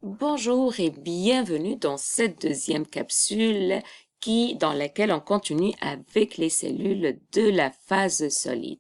Bonjour et bienvenue dans cette deuxième capsule dans laquelle on continue avec les cellules de la phase solide.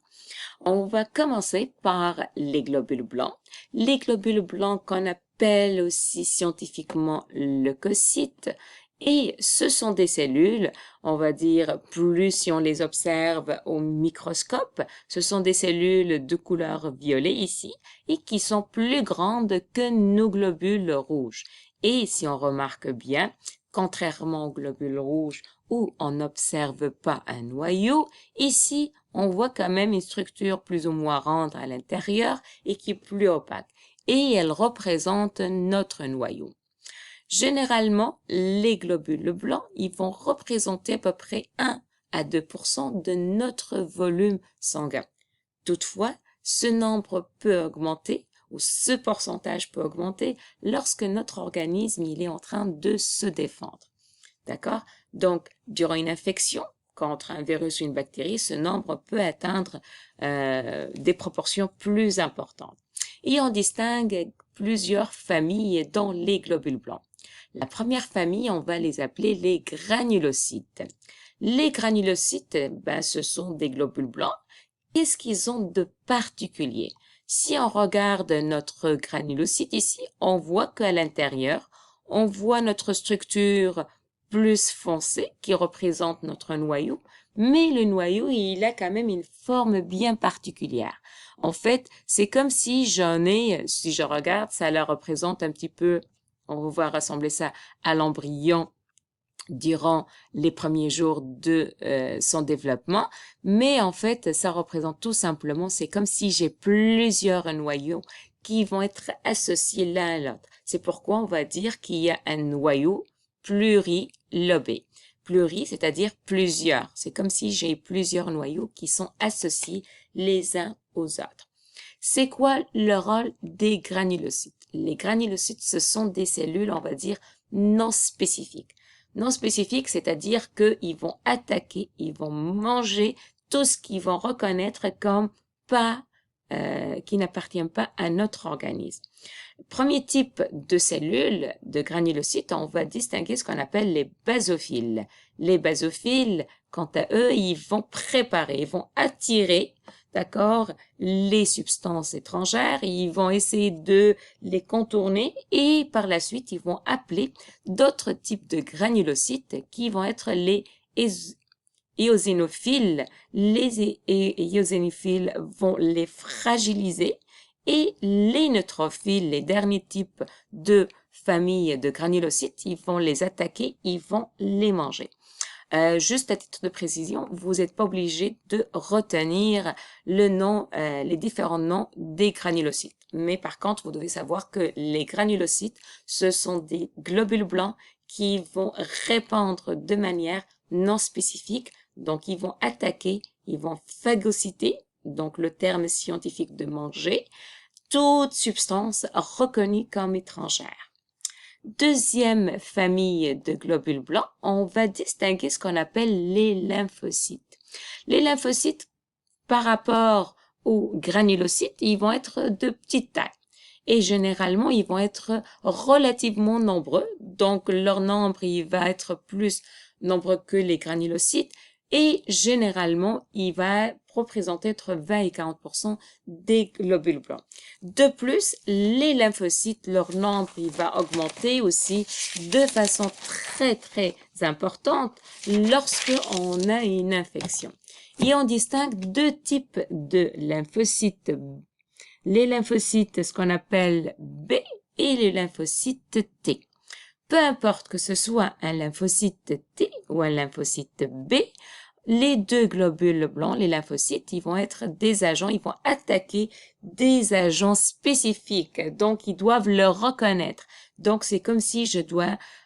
On va commencer par les globules blancs. Les globules blancs qu'on appelle aussi scientifiquement leucocytes. Et ce sont des cellules, on va dire, plus si on les observe au microscope, ce sont des cellules de couleur violet ici et qui sont plus grandes que nos globules rouges. Et si on remarque bien, contrairement aux globules rouges où on n'observe pas un noyau, ici, on voit quand même une structure plus ou moins ronde à l'intérieur et qui est plus opaque. Et elle représente notre noyau. Généralement, les globules blancs, ils vont représenter à peu près 1 à 2% de notre volume sanguin. Toutefois, ce nombre peut augmenter ou ce pourcentage peut augmenter lorsque notre organisme il est en train de se défendre. D'accord? Donc, durant une infection contre un virus ou une bactérie, ce nombre peut atteindre des proportions plus importantes. Et on distingue plusieurs familles dans les globules blancs. La première famille, on va les appeler les granulocytes. Les granulocytes, ce sont des globules blancs. Qu'est-ce qu'ils ont de particulier? Si on regarde notre granulocyte ici, on voit qu'à l'intérieur, on voit notre structure plus foncée qui représente notre noyau, mais le noyau, il a quand même une forme bien particulière. En fait, c'est comme si si je regarde, ça la représente un petit peu, on va voir rassembler ça à l'embryon durant les premiers jours de son développement, mais en fait, ça représente tout simplement, c'est comme si j'ai plusieurs noyaux qui vont être associés l'un à l'autre. C'est pourquoi on va dire qu'il y a un noyau plurilobé. Pluri, c'est-à-dire plusieurs. C'est comme si j'ai plusieurs noyaux qui sont associés les uns aux autres. C'est quoi le rôle des granulocytes? Les granulocytes, ce sont des cellules, on va dire, non spécifiques. Non spécifiques, c'est-à-dire qu'ils vont attaquer, ils vont manger tout ce qu'ils vont reconnaître comme qui n'appartient pas à notre organisme. Premier type de cellules, de granulocytes, on va distinguer ce qu'on appelle les basophiles. Les basophiles, quant à eux, ils vont préparer, ils vont attirer, d'accord, les substances étrangères, ils vont essayer de les contourner et par la suite, ils vont appeler d'autres types de granulocytes qui vont être les éosinophiles. Les éosinophiles vont les fragiliser et les neutrophiles, les derniers types de famille de granulocytes, ils vont les attaquer, ils vont les manger. Juste à titre de précision, vous n'êtes pas obligé de retenir le nom, les différents noms des granulocytes. Mais par contre, vous devez savoir que les granulocytes, ce sont des globules blancs qui vont répandre de manière non spécifique. Donc, ils vont attaquer, ils vont phagocyter, donc le terme scientifique de manger, toute substance reconnue comme étrangère. Deuxième famille de globules blancs, on va distinguer ce qu'on appelle les lymphocytes. Les lymphocytes, par rapport aux granulocytes, ils vont être de petite taille. Et généralement, ils vont être relativement nombreux. Donc, leur nombre, il va être plus nombreux que les granulocytes. Et généralement, il va représenter entre 20 et 40% des globules blancs. De plus, les lymphocytes, leur nombre, il va augmenter aussi de façon très importante lorsque on a une infection. Et on distingue deux types de lymphocytes. Les lymphocytes, ce qu'on appelle B, et les lymphocytes T. Peu importe que ce soit un lymphocyte T ou un lymphocyte B, les deux globules blancs, les lymphocytes, ils vont être des agents, ils vont attaquer des agents spécifiques. Donc, ils doivent le reconnaître. Donc, c'est comme si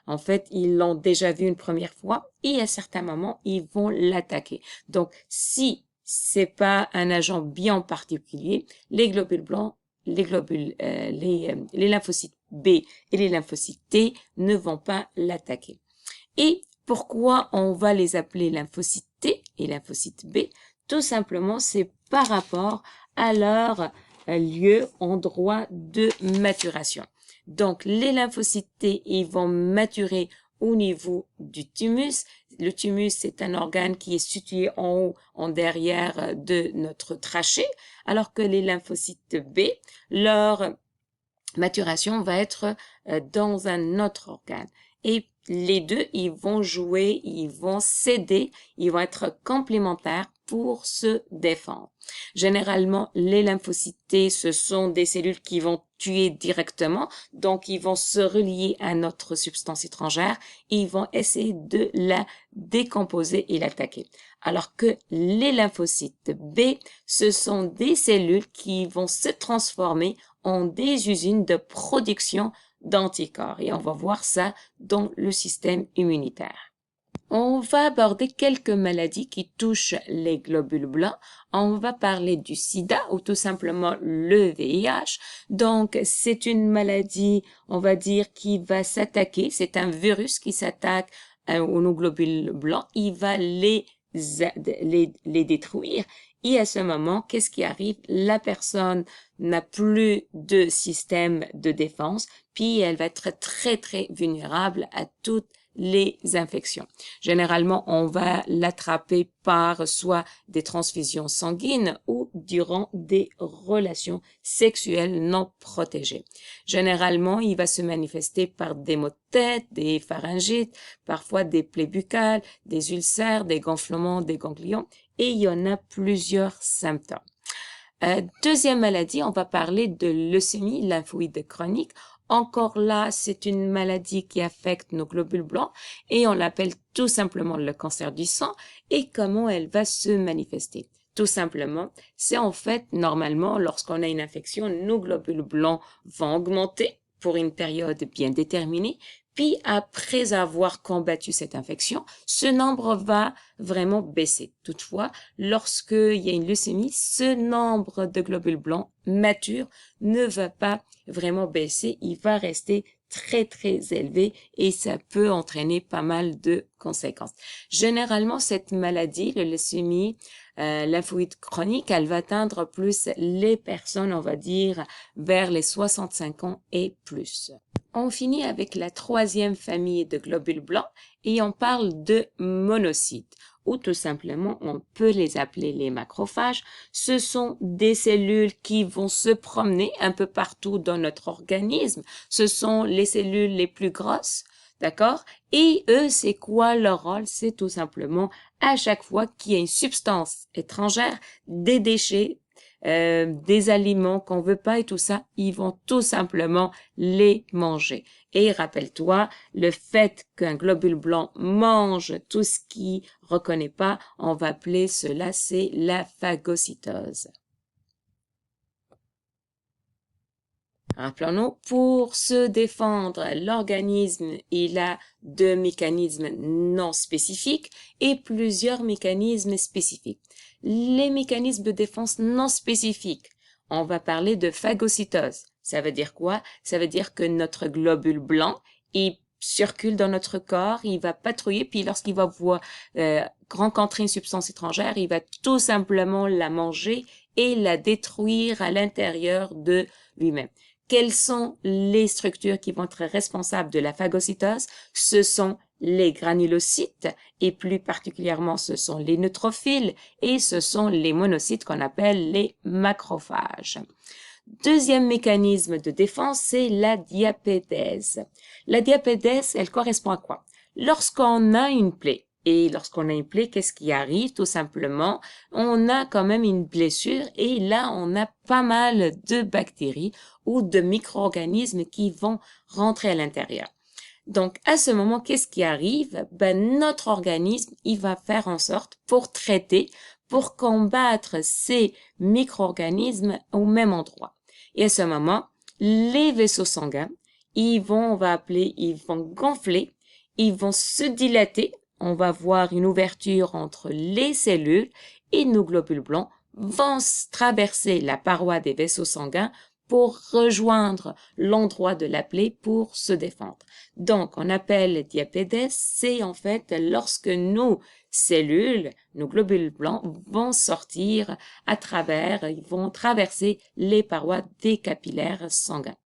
en fait, ils l'ont déjà vu une première fois et à certains moments, ils vont l'attaquer. Donc, si c'est pas un agent bien particulier, les globules blancs, les lymphocytes B et les lymphocytes T ne vont pas l'attaquer. Et pourquoi on va les appeler lymphocytes T et lymphocytes B? Tout simplement, c'est par rapport à leur lieu, endroit de maturation. Donc, les lymphocytes T, ils vont maturer au niveau du thymus. Le thymus, c'est un organe qui est situé en haut, en derrière de notre trachée, alors que les lymphocytes B, leur maturation va être dans un autre organe. Et les deux, ils vont jouer, ils vont s'aider, ils vont être complémentaires pour se défendre. Généralement, les lymphocytes T, ce sont des cellules qui vont tuer directement, donc ils vont se relier à notre substance étrangère et ils vont essayer de la décomposer et l'attaquer. Alors que les lymphocytes B, ce sont des cellules qui vont se transformer en des usines de production d'anticorps. Et on va voir ça dans le système immunitaire. On va aborder quelques maladies qui touchent les globules blancs. On va parler du sida ou tout simplement le VIH. Donc, c'est une maladie, on va dire, qui va s'attaquer. C'est un virus qui s'attaque aux globules blancs. Il va les détruire. Et à ce moment, qu'est-ce qui arrive? La personne n'a plus de système de défense, puis elle va être très, très vulnérable à toutes les infections. Généralement, on va l'attraper par soit des transfusions sanguines ou durant des relations sexuelles non protégées. Généralement, il va se manifester par des maux de tête, des pharyngites, parfois des plaies buccales, des ulcères, des gonflements, des ganglions, et il y en a plusieurs symptômes. Deuxième maladie, on va parler de leucémie lymphoïde chronique. Encore là, c'est une maladie qui affecte nos globules blancs et on l'appelle tout simplement le cancer du sang. Et comment elle va se manifester? Tout simplement, c'est en fait, normalement, lorsqu'on a une infection, nos globules blancs vont augmenter pour une période bien déterminée. Puis, après avoir combattu cette infection, ce nombre va vraiment baisser. Toutefois, lorsqu'il y a une leucémie, ce nombre de globules blancs matures ne va pas vraiment baisser. Il va rester très, très élevé et ça peut entraîner pas mal de conséquences. Généralement, cette maladie, la leucémie lymphoïde chronique, elle va atteindre plus les personnes, on va dire, vers les 65 ans et plus. On finit avec la troisième famille de globules blancs et on parle de monocytes, ou tout simplement on peut les appeler les macrophages. Ce sont des cellules qui vont se promener un peu partout dans notre organisme. Ce sont les cellules les plus grosses, d'accord? Et eux, c'est quoi leur rôle? C'est tout simplement à chaque fois qu'il y a une substance étrangère, des déchets, des aliments qu'on veut pas et tout ça, ils vont tout simplement les manger. Et rappelle-toi, le fait qu'un globule blanc mange tout ce qu'il reconnaît pas, on va appeler cela, c'est la phagocytose. Rappelons-nous, pour se défendre, l'organisme, il a deux mécanismes non spécifiques et plusieurs mécanismes spécifiques. Les mécanismes de défense non spécifiques, on va parler de phagocytose. Ça veut dire quoi? Ça veut dire que notre globule blanc, il circule dans notre corps, il va patrouiller, puis lorsqu'il va rencontrer une substance étrangère, il va tout simplement la manger et la détruire à l'intérieur de lui-même. Quelles sont les structures qui vont être responsables de la phagocytose? Ce sont les granulocytes et plus particulièrement ce sont les neutrophiles et ce sont les monocytes qu'on appelle les macrophages. Deuxième mécanisme de défense, c'est la diapédèse. La diapédèse, elle correspond à quoi? Lorsqu'on a une plaie, et lorsqu'on a une plaie, qu'est-ce qui arrive? Tout simplement, on a quand même une blessure et là, on a pas mal de bactéries ou de micro-organismes qui vont rentrer à l'intérieur. Donc, à ce moment, qu'est-ce qui arrive? Ben, notre organisme, il va faire en sorte pour traiter, pour combattre ces micro-organismes au même endroit. Et à ce moment, les vaisseaux sanguins, on va appeler, ils vont gonfler, ils vont se dilater, on va voir une ouverture entre les cellules et nos globules blancs vont traverser la paroi des vaisseaux sanguins pour rejoindre l'endroit de la plaie pour se défendre. Donc, on appelle diapédèse, c'est en fait lorsque nos cellules, nos globules blancs vont sortir à travers, ils vont traverser les parois des capillaires sanguins.